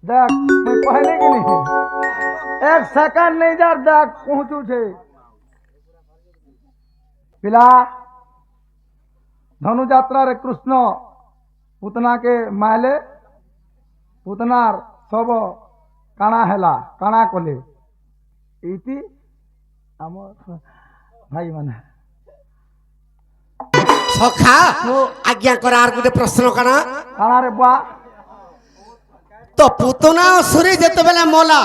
देख मैं कहले कि नहीं एक सेकंड नहीं जा देख पहुंचू छे पिला धनु यात्रा रे कृष्ण पुतना के माले पुतनार सब काना हेला काना कले इति हमर भाई माने सखा आज्ञा करा आर गुटे प्रश्न काना काना रे बुआ तो पुतना असुरी जेते बेला मोला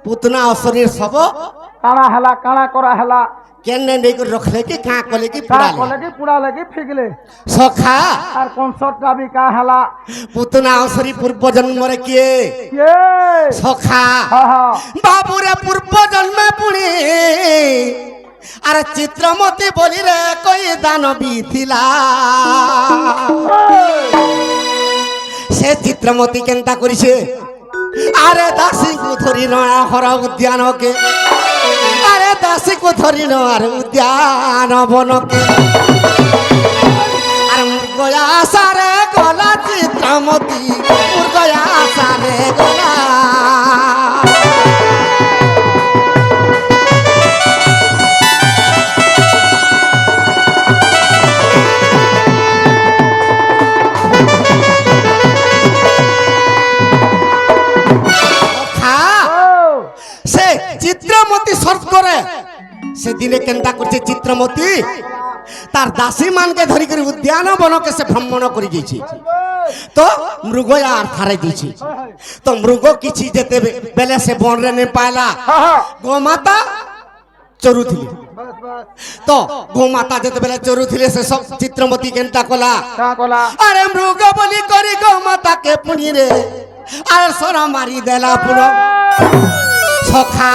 पुतना असुरी सब काना हेला काना करा हेला केने नहीं कर रखले कि का कले कि का कले कि पुड़ा लगी फिगले सखा और कौन सटका भी का हेला पुतना असुरी पूर्व जन्म रे किए ये सखा हां हां बाबू रे पूर्व जन्म पुणी अरे चित्रमती बोली रे कोई दानवी थिला से चित्रमती केनता करिसे अरे दासी को धरी नया हरा उद्यान के अरे दासी को धरी नया उद्यान बन के अरे मुर्गया सारे गला चित्रमती मुर्गया सारे गला चित्रमती सर्च करे से दिने केनता करছে चित्रमती तार दासी मान के धरी कर उद्यान बन के से भ्रमण करि गइछि तो मृग यार थारे दिछि तो मृग किछि जेते बेले से बन रे ने पाला गोमाता चरुथिले तो गोमाता जेते बेले चरुथिले से सब चित्रमती केनता कला अरे मृग बोली करी गोमाता के पुनी रे अरे सोरा मारी देला पुरो सखा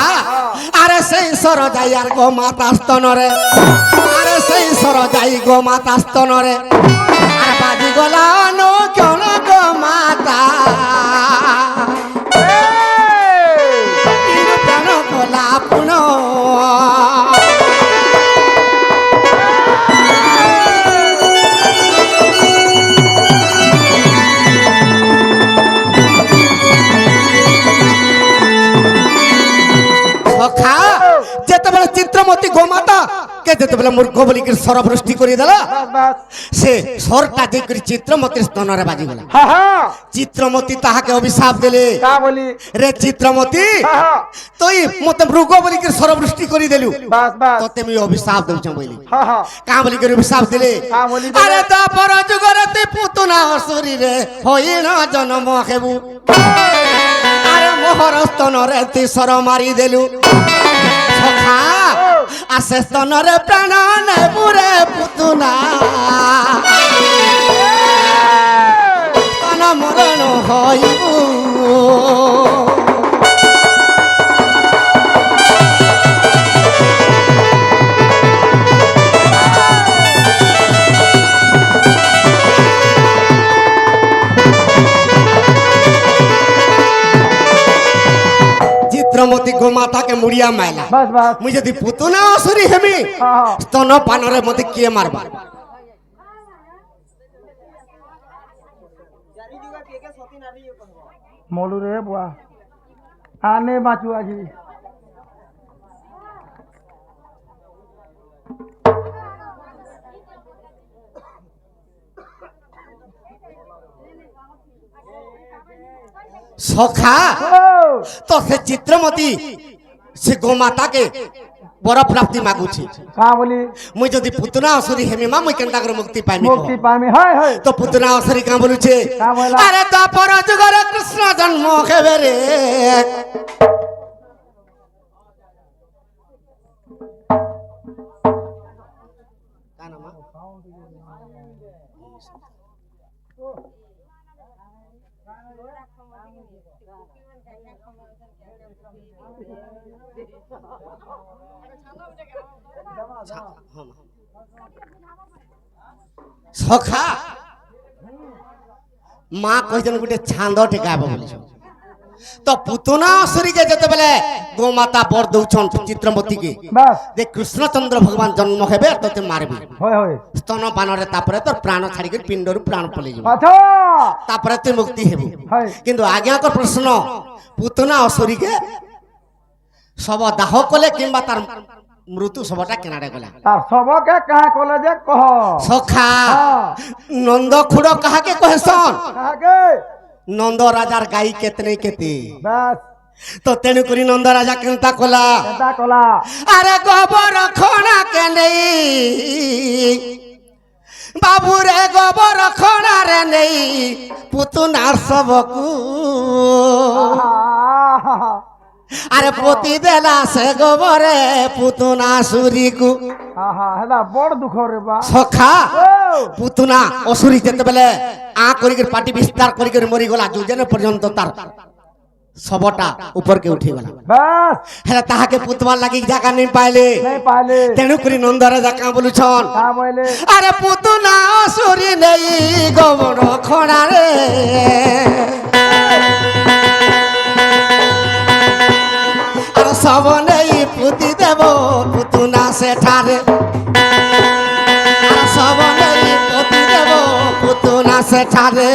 अरे से सर जाई आर गो माता स्तन रे अरे से सर जाई गो माता स्तन रे अरे बाजी गला नो क्यों ना गो माता इन प्राण गला पुनो चित्रमती गोमाता के जेते बेला मूर्ख बोली के सरवृष्टि करी देला से सरटा जे करी चित्रमती स्तन रे बाजी गला हां हां चित्रमती ताहा के अभिशाप देले का बोली रे चित्रमती तोई मते मृग बोली के सरवृष्टि करी देलु बस बस तते मी अभिशाप देउ छ बोली हां हां का बोली के अभिशाप देले का बोली अरे ता पर जुगरे ते पुतना असुरी रे होइना जन्म हेबु अरे मोहर स्तन रे ते सर मारी देलु सखा आसे स्तन रे प्राण ने पुरे पुतुना स्तन मरण होइबु चित्रमती गोमाता के मुड़िया मायला बस बस मुझे दी पुतना असुरी हेमी स्तन पान रे मते के मारबा मोलू रे बुआ आने बाचू आजी सखा तो से चित्रमती से गोमाता के बर प्राप्ति मागु छी का बोली मुई जदी पुतना असुरी हेमी मा मुई केनता कर मुक्ति पाइमी हाय हाय तो पुतना असुरी का बोलु छे अरे ता पर जुगर कृष्ण जन्म हेबे रे का नाम सखा माँ कहते गोटे छांद टेकाब बोली তো পুতনা অসুরীকে যেতেবেলে গোমাতা বর দৌছন চিত্রমতীকে বাস যে কৃষ্ণচন্দ্র ভগবান জন্ম হেবে তোতে মারবে হয় হয় স্তন পানরে তারপরে তোর প্রাণ ছাড়িকি পিণ্ডরু প্রাণ পলাই যাবে আচ্ছা তারপরে তুই মুক্তি হেবু হয় কিন্তু আজ্ঞাকর প্রশ্ন পুতনা অসুরীকে শব দাহ কলে কিংবা তার মৃত্যু শবটা কেনারে গলা তার সবকে কাহা কলে যে কহ সখা হ্যাঁ। নন্দ খুড় কাহাকে কহেছন কাহাকে নন্দ রাজার গাই কেতনে কেতে বাস তো তেণু করি নন্দ রাজা কেনতা কলা এটা কলা আরে গোবর খনা কেনে বাবুরে গোবর খনারে নেই পুতুনার সবকু আহা, আরে পতি দেলা সে গোবরে পুতুনা সুরিকু আহা হেলা বড় দুঃখ রে বা সখা ও পুতুনা অসুরি যেতেবেলে আ করিকি পাটি বিস্তার করিকি মরিগলা যোজনে পর্যন্ত তার শবটা উপরকে উঠি গলা বাস হেলে তাহাকে পুতবার লাগি জায়গা নেই পাইলে নাই পাইলে তেণু করি নন্দ রাজা কাঁ বলুছন তা বলে আরে পুতুনা অসুরি নেই গোবর খড়ারে আর সব নেই পুতি দেব পুতুনা সেঠারে আর সব নেই পুতি দেব পুতুনা সেঠারে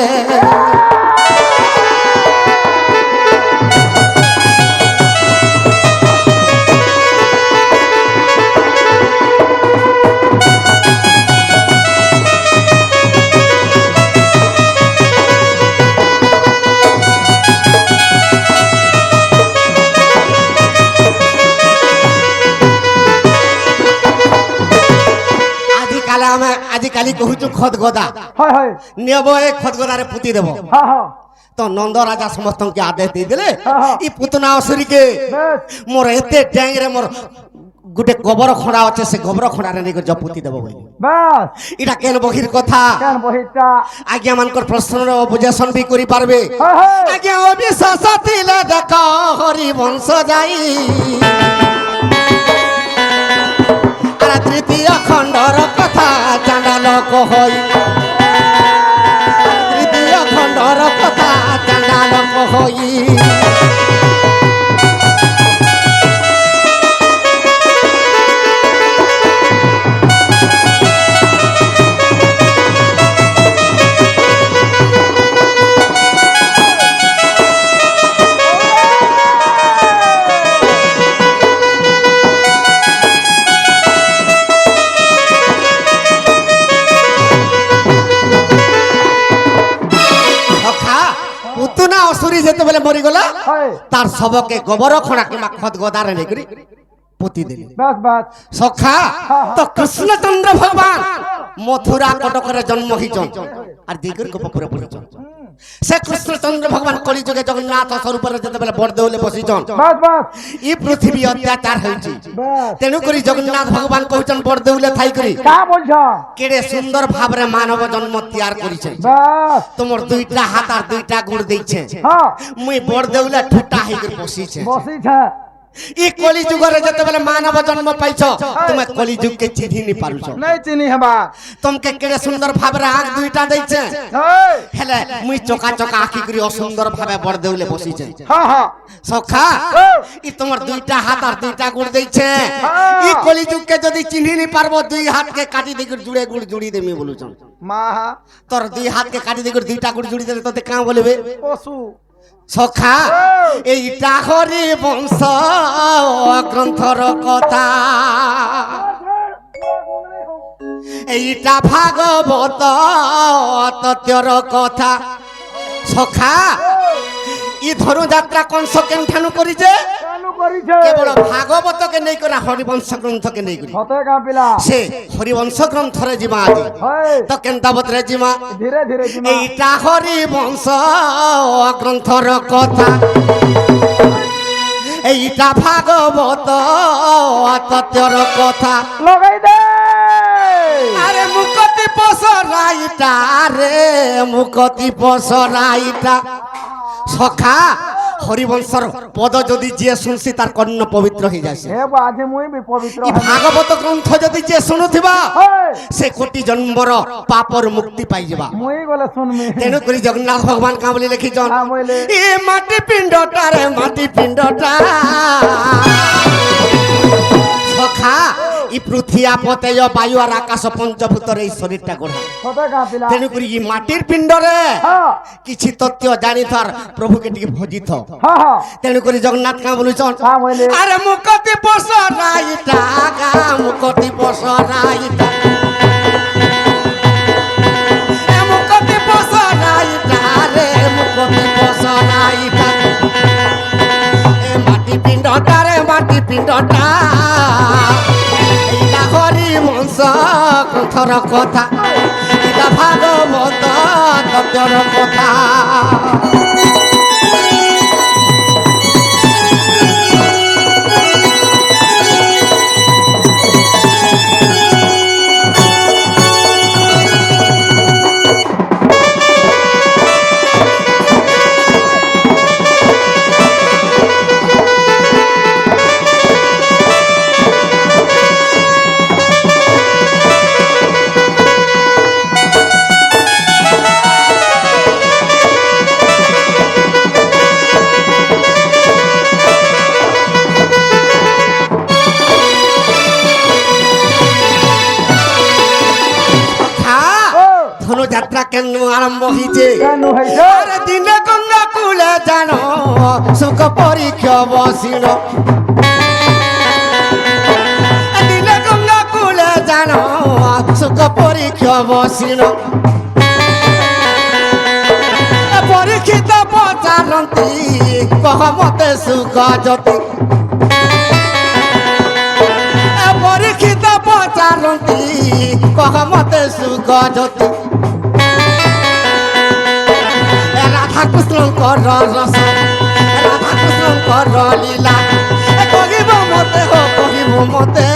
আজিকালি কহুছু খদগদা হয় হয় নেব এই খদগদারে পুতি দেব হ্যাঁ হ্যাঁ তো নন্দ রাজা সমস্তকে আদেশ দিয়ে দিলে হ্যাঁ। ই পুতনা অসুরীকে বেশ মোর এতে ট্যাংরে মোর গোটে গোবর খড়া আছে সে গোবর খড়ারে নেই জপুতি দেব বলি বাস এটা কেন বহির কথা কেন বহিটা আজ্ঞা মানকর প্রশ্নর অবজেকশন বি করি পারবে হয় হয় আজ্ঞা অবিশ্বাস দিলে দেখ হরি বংশ যাই আর তৃতীয় খণ্ডর কথা চাঁদাল কহই তৃতীয় খণ্ডর কথা চাঁদাল কহই পুতুনা অসুরি যেতেবেলে মরিগলা হয় তার সবকে গোবর খড়া কিংবা খদ গদারে নেই পুতি দিলে বাস বাস সখা তো কৃষ্ণচন্দ্র ভগবান মথুরা কটকরে জন্ম হইছন আর দিগর গোপপুরে পড়িছন সে কৃষ্ণচন্দ্র ভগবান কলিযুগে জগন্নাথ স্বরূপরে যেতেবেলে বড়দেউলে বসিছন বাস বাস ই পৃথিবী অত্যাচার হইছে বাস তেণু করি জগন্নাথ ভগবান কইছন বড়দেউলে থাই করি কা বলছ কেড়ে সুন্দর ভাবে মানব জন্ম তৈয়ার করিছে বাস তোমার দুইটা হাত আর দুইটা গুড় দিচ্ছে হ্যাঁ মুই বড়দেউলে ঠুটা হইকে বসিছে বসিছে ই কলিযুগরে যেতেবেলে মানব জন্ম পাইছ তুমি কলিযুগকে চিনি নি পারুছ নাই চিনি হবা তোমাকে কেড়ে সুন্দর ভাবে আঁখ দুইটা দিচ্ছে হয় হেলে মুই চকা চকা আঁকি করি অসুন্দর ভাবে বড়দেউলে বসিছে হ্যাঁ হ্যাঁ সখা ই তোমার দুইটা হাত আর দুইটা গুড় দিচ্ছে হ্যাঁ। ই কলিযুগকে যদি চিনি নি পারবো দুই হাতকে কাটি দিকে জুড়ে গুড় জুড়ি দেমি বলুছ মা তোর দুই হাতকে কাটি দিকে দুইটা গুড় জুড়ি দিলে তোতে কাঁ বলবে পশু সখা এইটা হরি বংশ গ্রন্থর কথা এইটা ভাগবত তত্ত্বর কথা সখা ই ধনুযাত্রা কংস কেনঠানু করিছে কেন করিছে কেবল ভাগবতকে নেই করে হরিবংশ গ্রন্থকে নেই করি হতে গা পিলা সে হরিবংশ গ্রন্থরে জিমা আজি হয় তো কেন্তাবতরে জিমা ধীরে ধীরে জিমা এইটা হরিবংশ গ্রন্থর কথা এইটা ভাগবত তত্ত্বর কথা লগাই দে আরে মুকতি পসরাইটা রে মুকতি পসরাইটা সখা হরিবংশর পদ যদি যে শুনছি তার কর্ণ পবিত্র হয়ে যাচ্ছে হে বাজে মুই বি পবিত্র এই ভাগবত গ্রন্থ যদি যে শুনুথিবা হেই সে কোটি জন্মর পাপর মুক্তি পাই যাবা মুই গলে শুনমি তেণু করে জগন্নাথ ভগবান কাঁ বলি লিখিছন হ্যাঁ বলে এ মাটি পিণ্ডটা রে মাটি পিণ্ডটা সখা ই পৃথিবী পতেয় বায়ু আর আকাশ পঞ্চভূতর এই শরীরটা গড়া সতে গা পিলা তেণু করে ই মাটির পিণ্ডরে হ্যাঁ কিছু তথ্য জানি থর প্রভুকে টিকে ভজিত হ্যাঁ হ্যাঁ তেণু করে জগন্নাথ কাঁ বলুছন হ্যাঁ বলে আরে মুকতি বসরাইটা গা মুকতি বসরাইটা এ মুকতি বসরাইটা রে মুকতি বসরাইটা এ মাটি পিণ্ডটা রে মাটি পিণ্ডটা এইটা হরি মংস কথর কথা এটা ভাগবত তত্ত্বর কথা ধনুযাত্রা কেন আরম্ভ হয়েছে কেন হইছে আরে দিনে গঙ্গা কুলে জানো সুখ পরীক্ষা বসিল দিনে গঙ্গা কুলে জানো সুখ পরীক্ষা বসিল পরীক্ষিত পচারন্তি কহ মতে সুখ জ্যোতি পরীক্ষিত পচারন্তি কহ মতে সুখ জ্যোতি রাধা কৃষ্ণঙ্কর রস রাধা কৃষ্ণঙ্কর লীলা কহিব মতে হো কহিব মতে